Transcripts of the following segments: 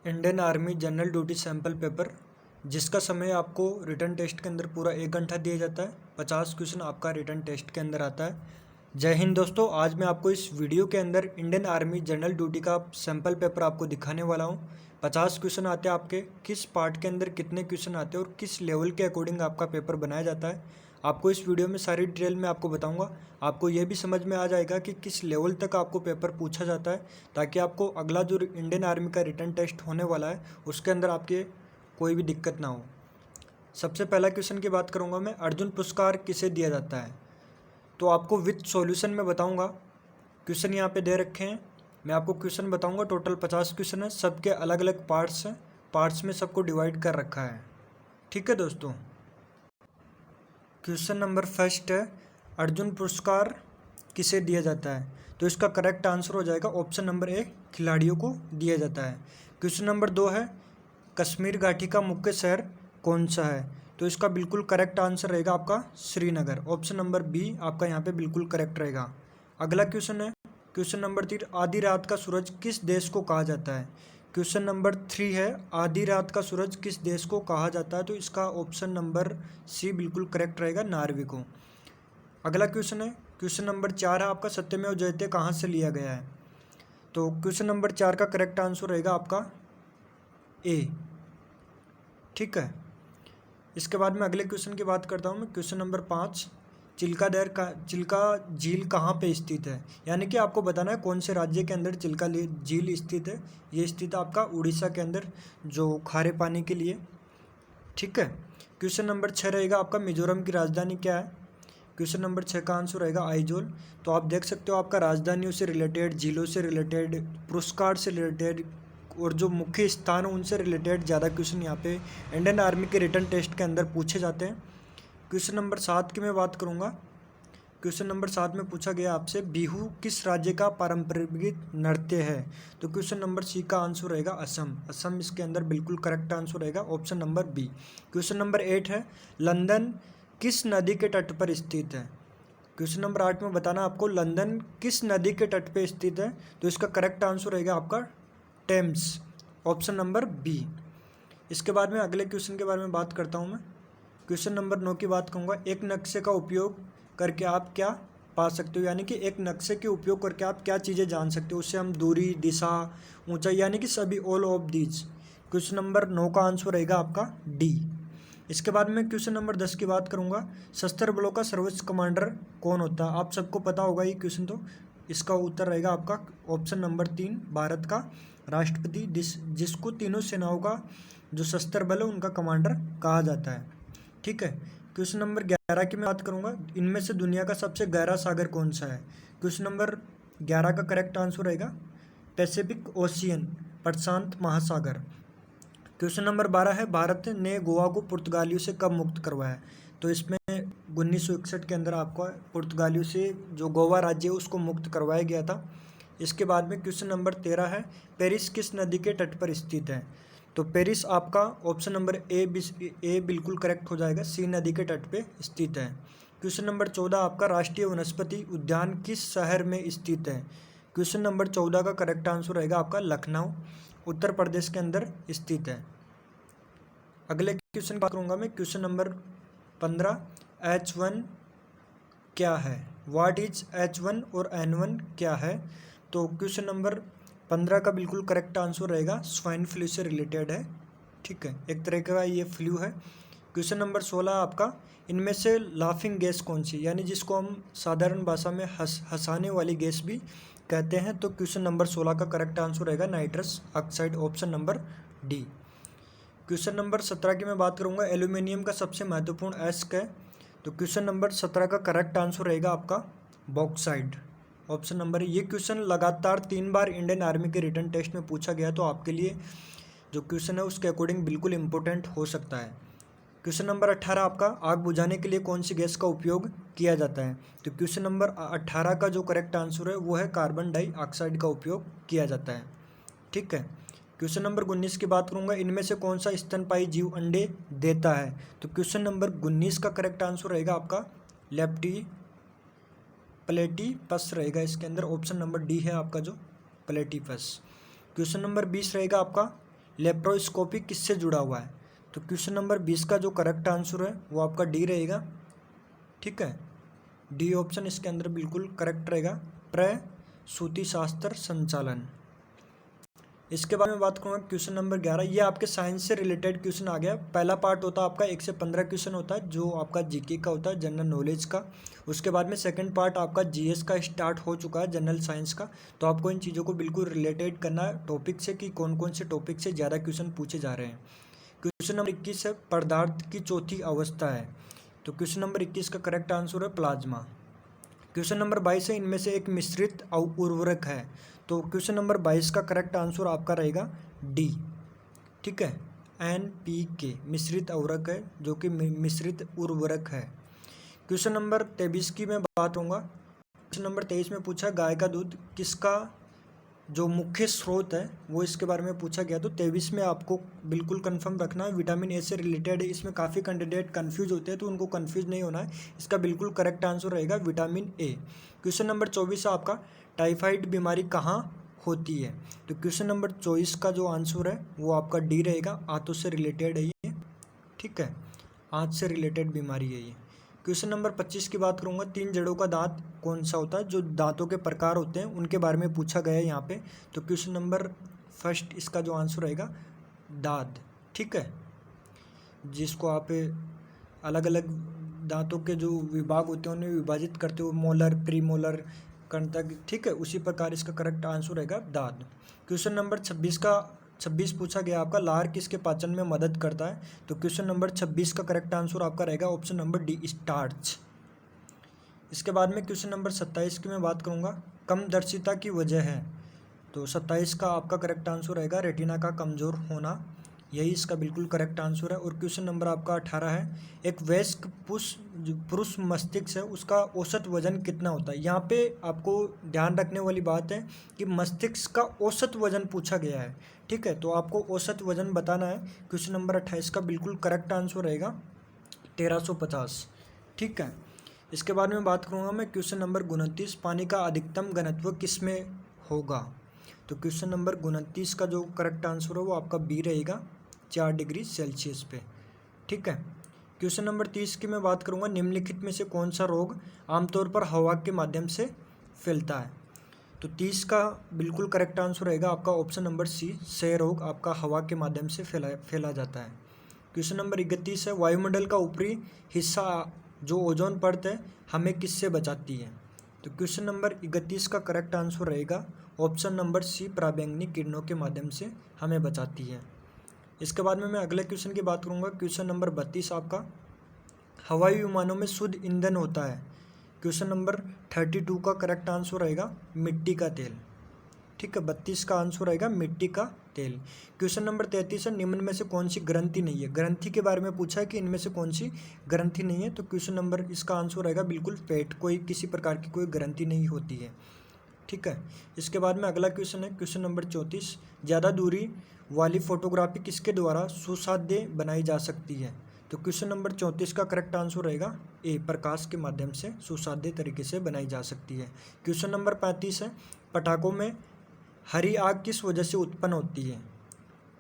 Indian army general duty sample paper, जिसका समय आपको रिटन टेस्ट के अंदर पूरा 1 घंटा दिया जाता है। 50 क्वेश्चन आपका रिटन टेस्ट के अंदर आता है। जय हिंद दोस्तों, आज मैं आपको इस वीडियो के अंदर इंडियन आर्मी जनरल ड्यूटी का सैंपल पेपर आपको दिखाने वाला हूँ। 50 क्वेश्चन आते हैं आपके, किस पार्ट के अंदर कितने क्वेश्चन आते हैं और किस लेवल के अकॉर्डिंग आपका पेपर बनाया जाता है, आपको इस वीडियो में सारी डिटेल में आपको बताऊंगा। आपको ये भी समझ में आ जाएगा कि किस लेवल तक आपको पेपर पूछा जाता है, ताकि आपको अगला जो इंडियन आर्मी का रिटन टेस्ट होने वाला है उसके अंदर आपके कोई भी दिक्कत ना हो। सबसे पहला क्वेश्चन की बात करूंगा मैं, अर्जुन पुरस्कार किसे दिया जाता है। तो आपको विथ सॉल्यूशन में बताऊंगा। क्वेश्चन यहाँ पे दे रखे हैं, मैं आपको क्वेश्चन बताऊंगा। टोटल 50 क्वेश्चन है, सबके अलग अलग पार्ट्स हैं, पार्ट्स में सबको डिवाइड कर रखा है। ठीक है दोस्तों, क्वेश्चन नंबर फर्स्ट है, अर्जुन पुरस्कार किसे दिया जाता है। तो इसका करेक्ट आंसर हो जाएगा ऑप्शन नंबर ए, खिलाड़ियों को दिया जाता है। क्वेश्चन नंबर 2 है, कश्मीर घाटी का मुख्य शहर कौन सा है। तो इसका बिल्कुल करेक्ट आंसर रहेगा आपका श्रीनगर। ऑप्शन नंबर बी आपका यहाँ पे बिल्कुल करेक्ट रहेगा। अगला क्वेश्चन है, क्वेश्चन नंबर 3, आधी रात का सूरज किस देश को कहा जाता है। क्वेश्चन नंबर 3 है, आधी रात का सूरज किस देश को कहा जाता है। तो इसका ऑप्शन नंबर सी बिल्कुल करेक्ट रहेगा, नॉर्वे को। अगला क्वेश्चन है, क्वेश्चन नंबर 4 है आपका, सत्यमेव जयते कहाँ से लिया गया है। तो क्वेश्चन नंबर 4 का करेक्ट आंसर रहेगा आपका ए। ठीक है, इसके बाद में अगले क्वेश्चन की बात करता हूँ मैं। क्वेश्चन नंबर 5, चिल्का झील कहाँ पे स्थित है। यानी कि आपको बताना है कौन से राज्य के अंदर चिल्का झील स्थित है। ये स्थित है आपका उड़ीसा के अंदर, जो खारे पानी के लिए। ठीक है, क्वेश्चन नंबर 6 रहेगा आपका, मिजोरम की राजधानी क्या है। क्वेश्चन नंबर 6 का आंसर रहेगा आइजोल। तो आप देख सकते हो आपका राजधानियों से रिलेटेड, झीलों से रिलेटेड, पुरस्कार से रिलेटेड और जो मुख्य स्थान है उनसे रिलेटेड ज़्यादा क्वेश्चन यहाँ पे इंडियन आर्मी के रिटन टेस्ट के अंदर पूछे जाते हैं। क्वेश्चन नंबर 7 की मैं बात करूँगा। क्वेश्चन नंबर 7 में पूछा गया आपसे, बिहू किस राज्य का पारंपरिक नृत्य है। तो क्वेश्चन नंबर सी का आंसर रहेगा असम। असम इसके अंदर बिल्कुल करेक्ट आंसर रहेगा, option number B. Question number 8 है, लंदन किस नदी के तट पर स्थित है। क्वेश्चन नंबर 8 में बताना आपको लंदन किस नदी के तट पर स्थित है। तो इसका करेक्ट आंसर रहेगा आपका टेम्स, ऑप्शन नंबर बी। इसके बाद में अगले क्वेश्चन के बारे में बात करता हूँ मैं। क्वेश्चन नंबर 9 की बात करूँगा, एक नक्शे का उपयोग करके आप क्या पा सकते हो। यानी कि एक नक्शे के उपयोग करके आप क्या चीज़ें जान सकते हो। उससे हम दूरी, दिशा, ऊंचाई, यानी कि सभी, all of these. Question number 9 का आंसर रहेगा आपका डी। इसके बाद में क्वेश्चन नंबर 10 की बात करूँगा, सशस्त्र बलों का सर्वोच्च कमांडर कौन होता है। आप सबको पता होगा ये क्वेश्चन, तो इसका उत्तर रहेगा आपका ऑप्शन नंबर 3, भारत का राष्ट्रपति, जिसको तीनों सेनाओं का जो सशस्त्र बल है उनका कमांडर कहा जाता है। ठीक है, क्वेश्चन नंबर 11 की मैं बात करूंगा, इनमें से दुनिया का सबसे गहरा सागर कौन सा है। क्वेश्चन नंबर 11 का करेक्ट आंसर रहेगा पैसिफिक ओशियन, प्रशांत महासागर। क्वेश्चन नंबर 12 है, भारत ने गोवा को पुर्तगालियों से कब मुक्त करवाया। तो इसमें 1961 के अंदर आपको पुर्तगालियों से जो गोवा राज्य है उसको मुक्त करवाया गया था। इसके बाद में क्वेश्चन नंबर 13 है, पेरिस किस नदी के तट पर स्थित है। तो पेरिस आपका ऑप्शन नंबर ए बिल्कुल करेक्ट हो जाएगा, सी नदी के तट पे स्थित है। क्वेश्चन नंबर 14 आपका, राष्ट्रीय वनस्पति उद्यान किस शहर में स्थित है। क्वेश्चन नंबर 14 का करेक्ट आंसर रहेगा आपका लखनऊ, उत्तर प्रदेश के अंदर स्थित है। अगले क्वेश्चन की बात करूँगा मैं। क्वेश्चन नंबर 15, H1 क्या है। व्हाट इज H1 और N1 क्या है। तो क्वेश्चन नंबर 15 का बिल्कुल करेक्ट आंसर रहेगा स्वाइन फ्लू से रिलेटेड है। ठीक है, एक तरह का ये फ्लू है। क्वेश्चन नंबर 16 आपका, इनमें से लाफिंग गैस कौन सी, यानी जिसको हम साधारण भाषा में हंसाने वाली गैस भी कहते हैं। तो क्वेश्चन नंबर 16 का करेक्ट आंसर रहेगा nitrous oxide, option number D. Question number 17 की मैं बात करूंगा, एल्यूमिनियम का सबसे महत्वपूर्ण एस्क है। तो क्वेश्चन नंबर 17 का करेक्ट आंसर रहेगा आपका बॉक्साइड, ऑप्शन नंबर। ये क्वेश्चन लगातार 3 बार इंडियन आर्मी के रिटन टेस्ट में पूछा गया, तो आपके लिए जो क्वेश्चन है उसके अकॉर्डिंग बिल्कुल इंपॉर्टेंट हो सकता है। क्वेश्चन नंबर 18 आपका, आग बुझाने के लिए कौन सी गैस का उपयोग किया जाता है। तो क्वेश्चन नंबर 18 का जो करेक्ट आंसर है वो है कार्बन डाइऑक्साइड का उपयोग किया जाता है। ठीक है, क्वेश्चन नंबर 19 की बात करूंगा, इनमें से कौन सा स्तनपायी जीव अंडे देता है। तो क्वेश्चन नंबर 19 का करेक्ट आंसर रहेगा आपका प्लेटिपस रहेगा इसके अंदर, ऑप्शन नंबर डी है आपका जो प्लेटिपस। क्वेश्चन नंबर 20 रहेगा आपका, लेप्रोस्कोपी किससे जुड़ा हुआ है? तो क्वेश्चन नंबर 20 का जो करेक्ट आंसर है वो आपका डी रहेगा। ठीक है, डी ऑप्शन इसके अंदर बिल्कुल करेक्ट रहेगा, प्रसूति शास्त्र संचालन। इसके बारे में बात करूँगा क्वेश्चन नंबर 11। ये आपके साइंस से रिलेटेड क्वेश्चन आ गया। पहला पार्ट होता है आपका 1 से 15 क्वेश्चन होता है जो आपका जीके का होता है, जनरल नॉलेज का। उसके बाद में सेकंड पार्ट आपका जीएस का स्टार्ट हो चुका है, जनरल साइंस का। तो आपको इन चीज़ों को बिल्कुल रिलेटेड करना है टॉपिक से कि कौन कौन से टॉपिक से ज़्यादा क्वेश्चन पूछे जा रहे हैं। क्वेश्चन नंबर 21 है, पदार्थ की चौथी अवस्था है। तो क्वेश्चन नंबर 21 का करेक्ट आंसर है प्लाज्मा। क्वेश्चन नंबर 22 है, इनमें से एक मिश्रित उर्वरक है। तो क्वेश्चन नंबर 22 का करेक्ट आंसर आपका रहेगा डी। ठीक है, NPK मिश्रित उर्वरक है, जो कि मिश्रित उर्वरक है। क्वेश्चन नंबर 23 की मैं बात करूँगा। क्वेश्चन नंबर 23 में पूछा गाय का दूध किसका जो मुख्य स्रोत है वो इसके बारे में पूछा गया। तो 23 में आपको बिल्कुल कंफर्म रखना है, विटामिन ए से रिलेटेड है। इसमें काफ़ी कैंडिडेट कंफ्यूज होते हैं तो उनको कंफ्यूज नहीं होना है। इसका बिल्कुल करेक्ट आंसर रहेगा विटामिन ए। क्वेश्चन नंबर 24 है आपका, टाइफाइड बीमारी कहाँ होती है? तो क्वेश्चन नंबर 24 का जो आंसर है वो आपका डी रहेगा, आंतों से रिलेटेड है ये। ठीक है, आंत से रिलेटेड बीमारी है ये। क्वेश्चन नंबर 25 की बात करूंगा, 3 जड़ों का दांत कौन सा होता है? जो दांतों के प्रकार होते हैं उनके बारे में पूछा गया है यहाँ पे। तो क्वेश्चन नंबर फर्स्ट इसका जो आंसर रहेगा दांत। ठीक है, जिसको आप अलग अलग दांतों के जो विभाग होते हैं उन्हें विभाजित करते हो, मोलर, प्रीमोलर, कंटक। ठीक है, उसी प्रकार इसका करेक्ट आंसर रहेगा दांत। क्वेश्चन नंबर 26 पूछा गया आपका, लार किसके पाचन में मदद करता है? तो क्वेश्चन नंबर 26 का करेक्ट आंसर आपका रहेगा ऑप्शन नंबर डी, स्टार्च। इसके बाद में क्वेश्चन नंबर 27 की मैं बात करूंगा, कम दर्शिता की वजह है। तो 27 का आपका करेक्ट आंसर रहेगा रेटिना का कमज़ोर होना, यही इसका बिल्कुल करेक्ट आंसर है। और क्वेश्चन नंबर आपका 18 है, एक वयस्क पुरुष मस्तिष्क है उसका औसत वजन कितना होता है? यहाँ पे आपको ध्यान रखने वाली बात है कि मस्तिष्क का औसत वजन पूछा गया है। ठीक है, तो आपको औसत वजन बताना है। क्वेश्चन नंबर 28 का बिल्कुल करेक्ट आंसर रहेगा 1350। ठीक है, इसके बाद में बात करूँगा मैं क्वेश्चन नंबर 29, पानी का अधिकतम घनत्व किस में होगा? तो क्वेश्चन नंबर 29 का जो करेक्ट आंसर है वो आपका बी रहेगा, 4 डिग्री सेल्सियस पे। ठीक है, क्वेश्चन नंबर 30 की मैं बात करूंगा, निम्नलिखित में से कौन सा रोग आमतौर पर हवा के माध्यम से फैलता है? तो 30 का बिल्कुल करेक्ट आंसर रहेगा आपका ऑप्शन नंबर सी, क्षय रोग आपका हवा के माध्यम से फैला जाता है। क्वेश्चन नंबर 31 है, वायुमंडल का ऊपरी हिस्सा जो ओजोन परत है हमें किससे बचाती है? तो क्वेश्चन नंबर 31 का करेक्ट आंसर रहेगा ऑप्शन नंबर सी, पराबैंगनी किरणों के माध्यम से हमें बचाती है। इसके बाद में मैं अगले क्वेश्चन की बात करूंगा। क्वेश्चन नंबर 32 आपका, हवाई विमानों में शुद्ध ईंधन होता है। क्वेश्चन नंबर 32 का करेक्ट आंसर रहेगा मिट्टी का तेल। ठीक है, 32 का आंसर रहेगा मिट्टी का तेल। क्वेश्चन नंबर 33 है, निम्न में से कौन सी ग्रंथि नहीं है? ग्रंथि के बारे में पूछा है कि इनमें से कौन सी ग्रंथि नहीं है। तो क्वेश्चन नंबर इसका आंसर रहेगा बिल्कुल पेट, कोई किसी प्रकार की कोई ग्रंथि नहीं होती है। ठीक है, इसके बाद में अगला क्वेश्चन है क्वेश्चन नंबर 34, ज़्यादा दूरी वाली फोटोग्राफी किसके द्वारा सुसाध्य बनाई जा सकती है? तो क्वेश्चन नंबर 34 का करेक्ट आंसर रहेगा ए, प्रकाश के माध्यम से सुसाध्य तरीके से बनाई जा सकती है। क्वेश्चन नंबर 35 है, पटाखों में हरी आग किस वजह से उत्पन्न होती है?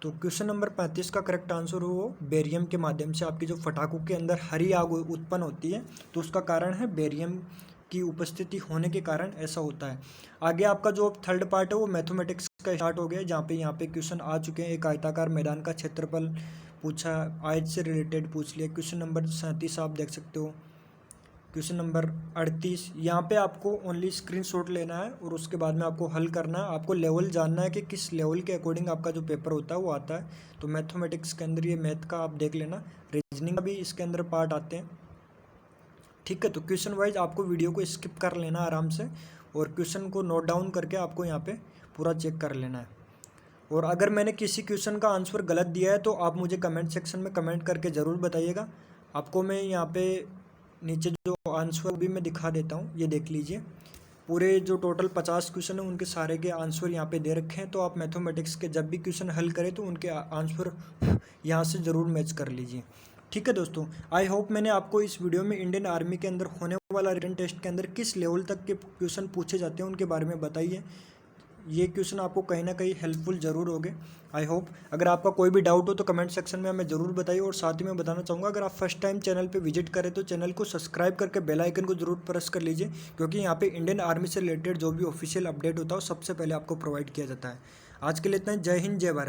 तो क्वेश्चन नंबर 35 का करेक्ट आंसर हो बेरियम के माध्यम से आपकी जो पटाखों के अंदर हरी आग उत्पन्न होती है तो उसका कारण है बेरियम की उपस्थिति होने के कारण ऐसा होता है। आगे आपका जो थर्ड पार्ट है वो मैथमेटिक्स का स्टार्ट हो गया, जहाँ पे यहाँ पे क्वेश्चन आ चुके हैं। एक आयताकार मैदान का क्षेत्रफल पूछा, आयत से रिलेटेड पूछ लिया। क्वेश्चन नंबर 37 आप देख सकते हो। क्वेश्चन नंबर 38, यहाँ पे आपको ओनली स्क्रीनशॉट लेना है और उसके बाद में आपको हल करना है। आपको लेवल जानना है कि किस लेवल के अकॉर्डिंग आपका जो पेपर होता है वो आता है। तो मैथमेटिक्स के अंदर ये मैथ का आप देख लेना, रीजनिंग का भी इसके अंदर पार्ट आते हैं। ठीक है, तो क्वेश्चन वाइज आपको वीडियो को स्किप कर लेना आराम से और क्वेश्चन को नोट डाउन करके आपको यहाँ पे पूरा चेक कर लेना है। और अगर मैंने किसी क्वेश्चन का आंसर गलत दिया है तो आप मुझे कमेंट सेक्शन में कमेंट करके ज़रूर बताइएगा। आपको मैं यहाँ पे नीचे जो आंसर भी मैं दिखा देता हूँ, ये देख लीजिए। पूरे जो टोटल 50 क्वेश्चन हैं उनके सारे के आंसर यहाँ पे दे रखे हैं। तो आप मैथमेटिक्स के जब भी क्वेश्चन हल करें तो उनके आंसर यहाँ से ज़रूर मैच कर लीजिए। ठीक है दोस्तों, आई होप मैंने आपको इस वीडियो में इंडियन आर्मी के अंदर होने वाला रिटन टेस्ट के अंदर किस लेवल तक के क्वेश्चन पूछे जाते हैं उनके बारे में बताइए। ये क्वेश्चन आपको कहीं ना कहीं हेल्पफुल जरूर होंगे, आई होप। अगर आपका कोई भी डाउट हो तो कमेंट सेक्शन में हमें ज़रूर बताइए। और साथ ही मैं बताना चाहूँगा, अगर आप फर्स्ट टाइम चैनल पे विजिट करें तो चैनल को सब्सक्राइब करके बेल आइकन को जरूर प्रेस कर लीजिए, क्योंकि यहाँ पे इंडियन आर्मी से रिलेटेड जो भी ऑफिशियल अपडेट होता है वो सबसे पहले आपको प्रोवाइड किया जाता है। आज के लिए इतना ही। जय हिंद, जय भारत।